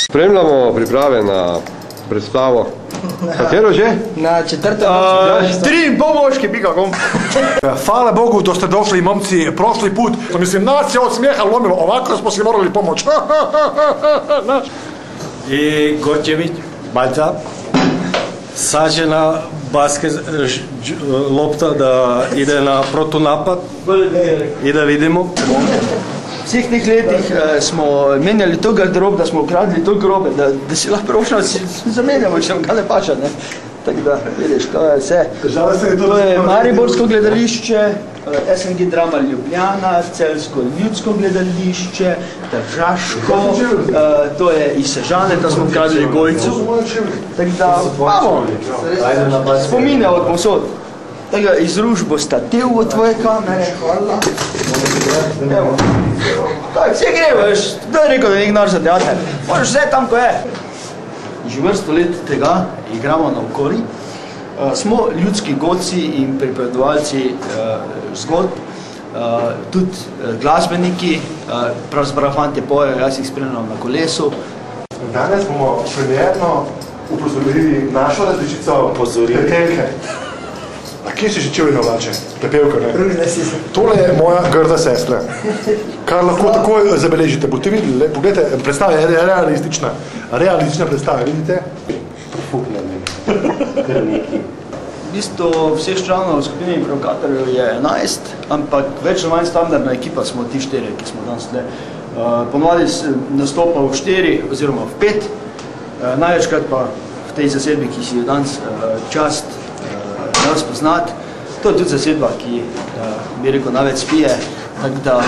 Spremljamo priprave na predstavo. Katero že? Na 4. 3 pomoški, bigagom. Hvala Bogu, da ste došli, momci, prošli put. Mislim, nas je od smijeha lomilo, ovako smo si morali pomoć. I Gorčević, Balca, sađena basket lopta da ide na protunapad i da vidimo. Vseh teh letih smo menjali to garderob, da smo ukradli to grobe, da si lahko prošno zamenjamo, če nam ga ne paša, ne. Tako da, vidiš, to je vse. To je Mariborsko gledališče, SNG Drama Ljubljana, Celjsko ljudsko gledališče, Tržaško, to je iz Sežane, da smo ukradli Gojcu. Tako da, imamo spomine od posod. Tako da, izružbo stativ v tvoje kamere, hvala. Evo. Tako, vse gre, veš, kdo je rekel, da je nek naš za teater? Moraš vse tam, ko je. Že vrsto let tega igramo na okoli. Smo ljudski godci in pripovedovalci zgodb, tudi glasbeniki, pravzaprav fantje pojejo, jaz jih spremljam na kolesu. Danes bomo premierno upozorili našo različico Pepelke. A kje si že čevino vlače? Pepelka, ne? Tole je moja grda sestra, kar lahko takoj zabeležite. Boste videli, pogledajte, predstava je realistična. Realistična predstava, vidite? Profukne me. V bistvu vseh članov v skupini provokatorjev je 11, ampak več ali manj standardna ekipa smo ti 4, ki smo danes tle. Ponovadi nastopa v 4 oziroma v 5, največkrat pa v tej zasedbi, ki si jo danes čast nas poznati. To je tudi zasedba, ki bi rekel največ spije, tako da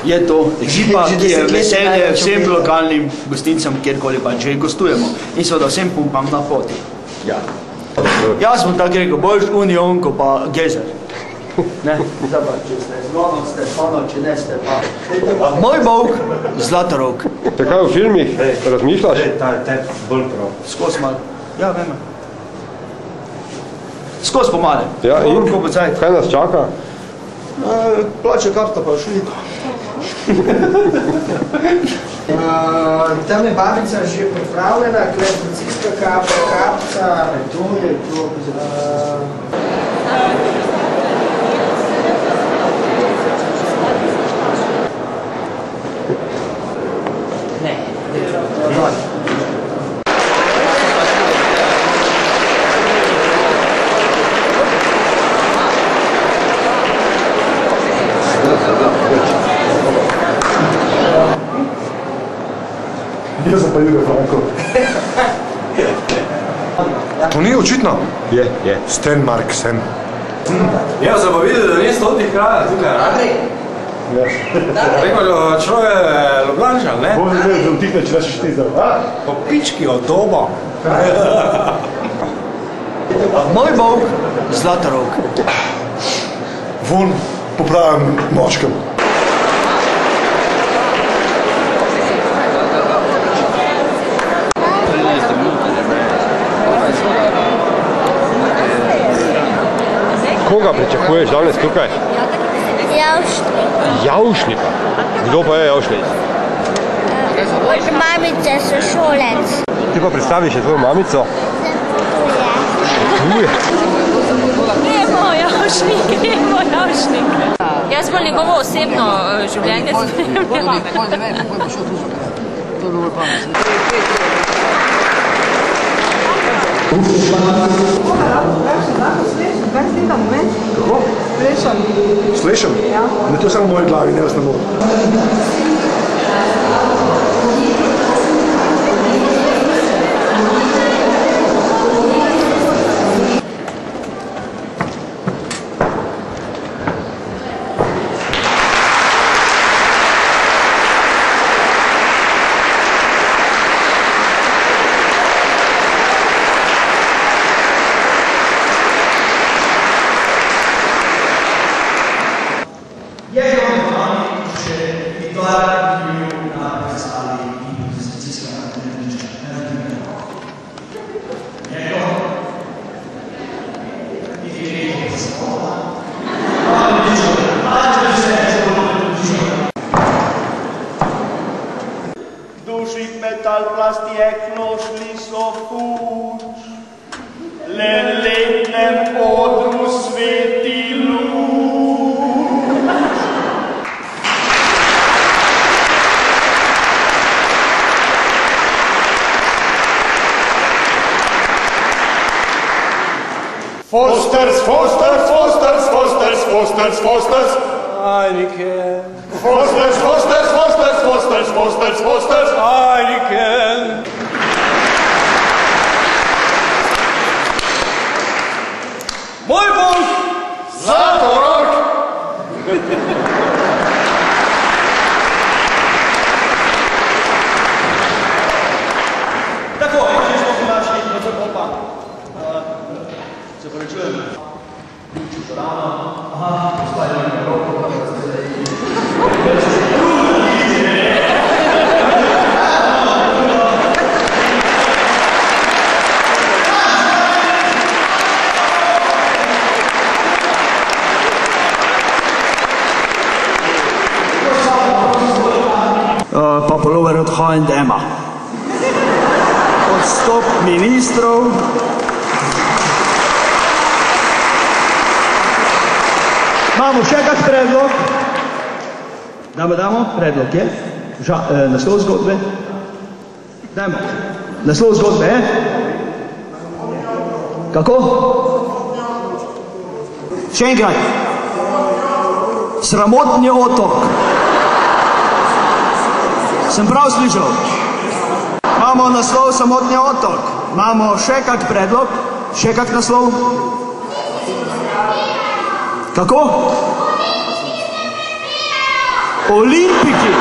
je to ekipa, ki je veselje vsem lokalnim gostincem, kjerkoli pa že gostujemo in seveda vsem pumpam na poti. Jaz bom tako rekel, boljš union, ko pa gezer. Ne, zdaj pa, če ste zgono, ste fano, če ne ste pa. Moj bog, Zlatorog. Te kaj v filmih razmišljaš? Te bolj prav. Skos malo. Ja, vem. Skos pomale. Ja, in kaj nas čaka? Plače karta pa šli. Tam je babica že pripravljena, klepocijska kapca, to je to. Ne, Jaz sem pa Juga Franko. To ni očitno? Je. Stenmark sem. Jaz sem pa videl, da ni stotih kraja tukaj. Rekel, človek je Ljubljančan, ne? Bože, da vtihne, če naši štizal. Po pički od doba. Moj bog, Zlatorog. Von popravim močkem. Koga pričakuješ danes tukaj? Javšnik. Javšnika? Kdo pa je Javšnik? Od mamice sošolec. Ti pa predstaviš še tvojo mamico? Tu je. Nemo Javšnik. Jaz bolj njegovo osebno življenje spremljam. Kako? Slešam? Ne, to je samo v moji glavi, ne vas ne moram. Je to on, če mi to jeklo šli so fuč, le letnem odru sveti luč. Fosters, Fosters, Fosters, Fosters, Fosters, Fosters. Heineken. Fosters, Fosters, Fosters, Fosters, Fosters, Fosters. Heineken. Moj Bog! Zlatorog! Tako, če smo v naši opa. Se povečujem. Pa polover od H&M-a. Odstop ministrov. Imamo še kak predlog? Damo? Predlog je? Naslov zgodbe? Dajmo. Naslov zgodbe, je? Kako? Še enkrat. Sramotni otok. Sem prav slišal? Imamo naslov Samotni otok. Imamo še kak predlog? Še kak naslov? Kako? Olimpiki.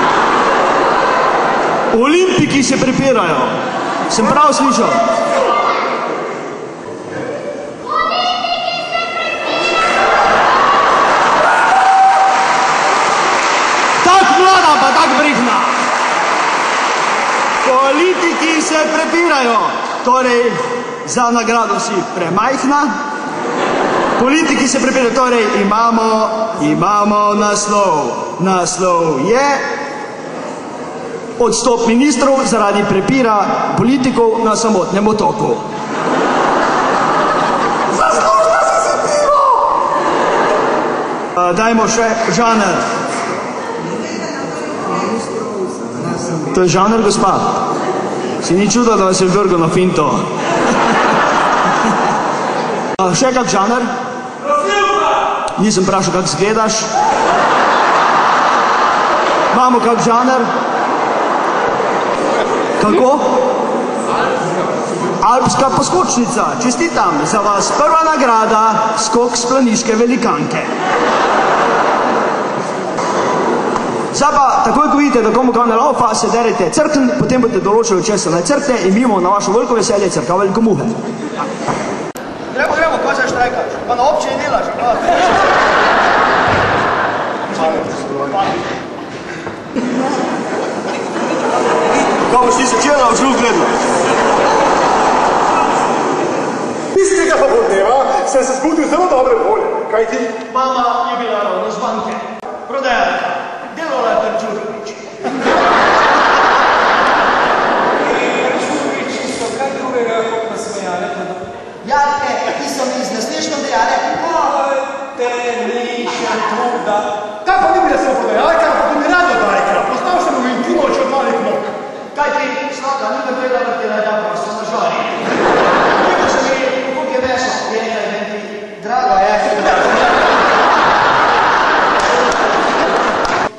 Olimpiki se prepirajo. Sem prav slišal? Tak mlada pa tak brihna. Politiki se prepirajo. Torej, za nagrado si premajhna. Politiki se prepirajo, torej imamo naslov. Naslov je odstop ministrov zaradi prepira politikov na Samotnem otoku. Zaslužila si si pivo! Dajmo še žanr. To je žanr, gospa. Si ni čudo, da vas je vrgel na finto. Še kak žanr? Nisem vprašal, kak zgledaš. Imamo kak žanr? Kako? Alpska poskočnica. Čestitam za vas. Prva nagrada, skok s planiške velikanke. Zdaj pa, takoj ko vidite, da komu kao ne laufa, se derete crkn, potem boste določili, če se ne crkne in mimo na vašo veliko veselje crka veliko muhe. Gremo, ko se štrajkaš, pa na občini delaš. Kako boš ti se včeraj v žlug gledal? Tistega popoldneva sem se zbudil zelo dobre volje, kaj ti? Mama je bila ravno z banke. Prodajalka. Delala je Trčurovič. Kaj drugega, kot pa smejale? Jarke, ti so mi z nasmeškom dejale. Te nišem truda. Kaj pa ni bila samo prodajalka, pa tudi radiodajka. Poznal sem v intimo od malih nog. Kaj ti, slaka, ni da gleda, da ti rada prosto na žari. Nekaj se mi, kako je veso, je nekaj meni, drago je.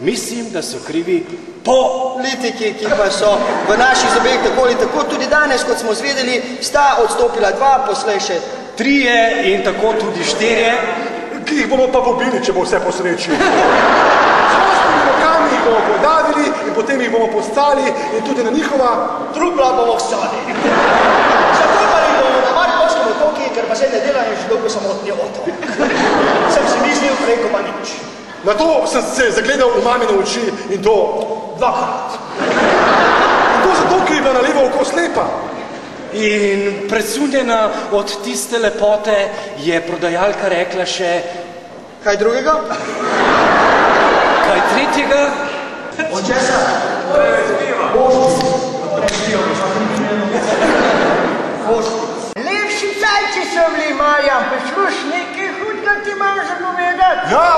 Mislim, da so krivi politiki, ki pa so v naših zobeh tako ali tako, tudi danes, kot smo zvedeli, sta odstopila 2, poslej še 3 in tako tudi 4. Ki jih bomo pa pobili, če bo vse po sreči. Z vlastnimi rokami jih bomo podavili in potem jih bomo postali in tudi na njihova trupla bomo vstali. Zatrpali bomo na Mariborskem otoki, ker pa se ne dela in že dolgo Samotni otok. Sem si mislil, preko pa nič. Na to sem se zagledal v mamine oči in to 2-krat. In to zato, ker je bila na levo oko slepa. In presunjena od tiste lepote je prodajalka rekla še... Kaj drugega? Kaj tretjega? Od česa? Božnic. Odpreš pivo, poslušaj, nekaj hudega ti imam za povedati. Ja,